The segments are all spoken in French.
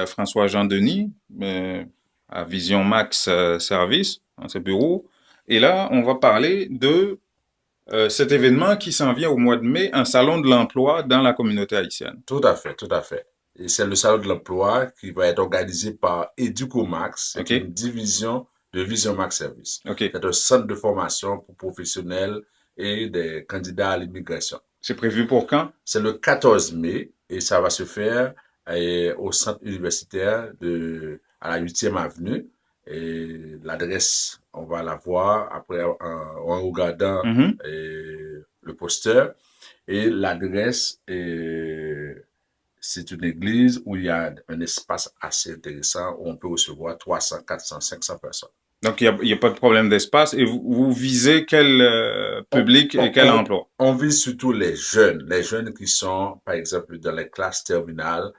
François Jean-Denis à Vision Max Service, dans ses bureaux. Et là, on va parler de cet événement qui s'en vient au mois de mai, un salon de l'emploi dans la communauté haïtienne. Tout à fait, tout à fait. Et c'est le salon de l'emploi qui va être organisé par Educomax. C'est OK? une division de Vision Max Service. OK. C'est un centre de formation pour professionnels et des candidats à l'immigration. C'est prévu pour quand? C'est le 14 mai et ça va se faire au centre universitaire à la 8e avenue. Et l'adresse, on va la voir après en regardant Mhm. le poster. Et l'adresse, c'est une église où il y a un espace assez intéressant où on peut recevoir 300, 400, 500 personnes. Donc, il y a pas de problème d'espace. Et vous visez quel On, public et on, quel on, emploi? on vise surtout les jeunes qui sont, par exemple, dans les classes terminales,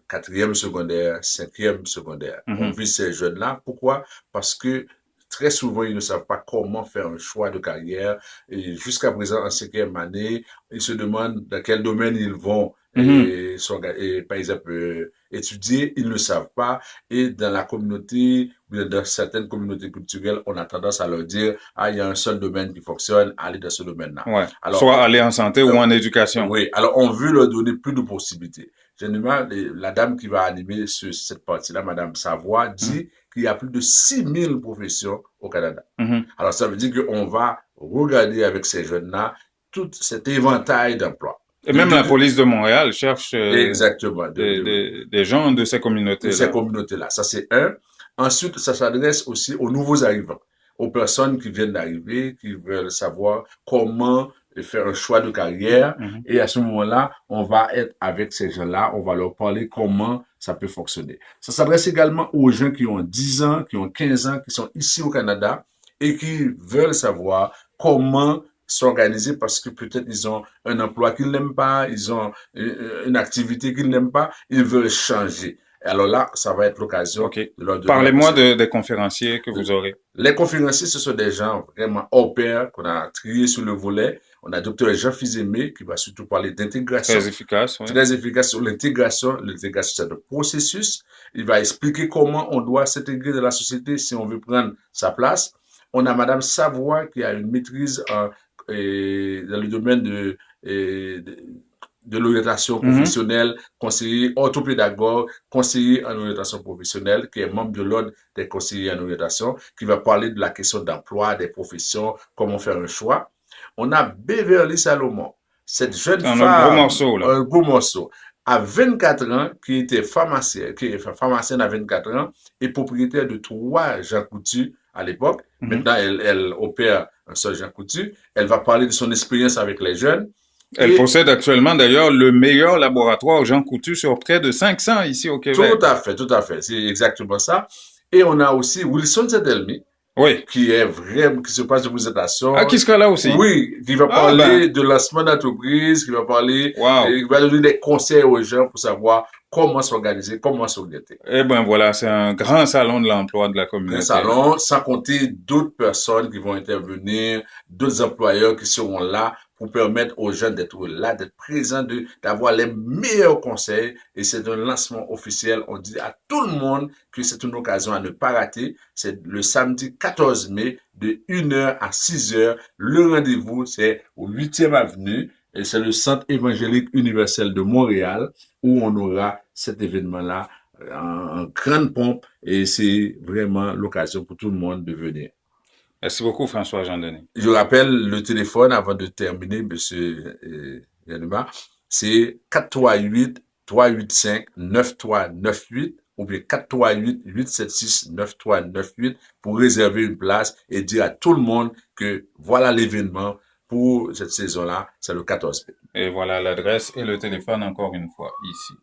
quatrième secondaire, cinquième secondaire. On Mhm. vise ces jeunes-là. Pourquoi? Parce que très souvent, ils ne savent pas comment faire un choix de carrière. Et jusqu'à présent, en cinquième année, ils se demandent dans quel domaine ils vont, Mhm. par exemple, étudier. Ils ne savent pas. Et dans la communauté, ou dans certaines communautés culturelles, on a tendance à leur dire, ah, il y a un seul domaine qui fonctionne, allez dans ce domaine-là. Ouais. Alors, Soit aller en santé ou en éducation. oui, alors on veut leur donner plus de possibilités. Généralement, la dame qui va animer cette partie-là, Madame Savoie, Mhm. dit qu'il y a plus de 6000 professions au Canada. Mhm. Alors, ça veut dire qu'on va regarder avec ces jeunes-là tout cet éventail d'emplois. Et même la police de Montréal cherche Exactement, des gens de ces de ces communautés-là. communautés-là. Ça, c'est un. Ensuite, ça s'adresse aussi aux nouveaux arrivants, aux personnes qui viennent d'arriver, qui veulent savoir comment faire un choix de carrière. Mhm. Et à ce moment-là, on va être avec ces gens-là, on va leur parler comment ça peut fonctionner. Ça s'adresse également aux gens qui ont 10 ans, qui ont 15 ans, qui sont ici au Canada et qui veulent savoir comment s'organiser parce que peut-être ils ont un emploi qu'ils n'aiment pas, ils ont une activité qu'ils n'aiment pas, ils veulent changer. Alors là, ça va être l'occasion OK. de leur donner la Parlez-moi possibilité. des conférenciers que vous aurez. Les conférenciers, ce sont des gens vraiment hors pair qu'on a triés sur le volet. On a docteur Jean Fizemé qui va surtout parler Très d'intégration, efficace, oui. très efficace sur l'intégration. L'intégration, c'est un processus. Il va expliquer comment on doit s'intégrer dans la société si on veut prendre sa place. On a Madame Savoie qui a une maîtrise dans le domaine de l'orientation Mhm. professionnelle, conseiller orthopédagogue, conseiller en orientation professionnelle, qui est membre de l'ordre des conseillers en orientation, qui va parler de la question d'emploi, des professions, comment faire un choix. On a Beverly Salomon, cette jeune Un gros femme, morceau, là. un gros morceau, à 24 ans, qui était pharmacienne, qui est pharmacienne à 24 ans, et propriétaire de 3 Jean Coutu à l'époque. Mhm. Maintenant, elle opère un seul Jean Coutu. Elle va parler de son expérience avec les jeunes. Elle Et possède actuellement d'ailleurs le meilleur laboratoire Jean Coutu sur près de 500 ici au tout Québec. à fait, tout à fait. C'est exactement ça. Et on a aussi Wilson Zedelmi, Oui. qui est vraiment, qui se passe de Ah, présentation. qui sera là aussi? Oui, qui va Ah ben, parler de lancement d'entreprise, qui va parler, wow. qui va donner des conseils aux gens pour savoir comment s'organiser, comment s'orienter. Eh ben voilà, c'est un grand salon de l'emploi de la Un communauté, là. salon, sans compter d'autres personnes qui vont intervenir, d'autres employeurs qui seront là pour permettre aux jeunes d'être là, d'être présents, d'avoir les meilleurs conseils. Et c'est un lancement officiel. On dit à tout le monde que c'est une occasion à ne pas rater. C'est le samedi 14 mai de 1 heure à 6 heures. Le rendez-vous, c'est au 8e avenue. Et c'est le Centre évangélique universel de Montréal où on aura cet événement-là en grande pompe et c'est vraiment l'occasion pour tout le monde de venir. Merci beaucoup, François Jean-Denis. Je rappelle le téléphone avant de terminer, monsieur Yanuma, c'est 438-385-9398 ou bien 438-876-9398 pour réserver une place et dire à tout le monde que voilà l'événement pour cette saison-là, c'est le 14 mai. Et voilà l'adresse et le téléphone encore une fois ici.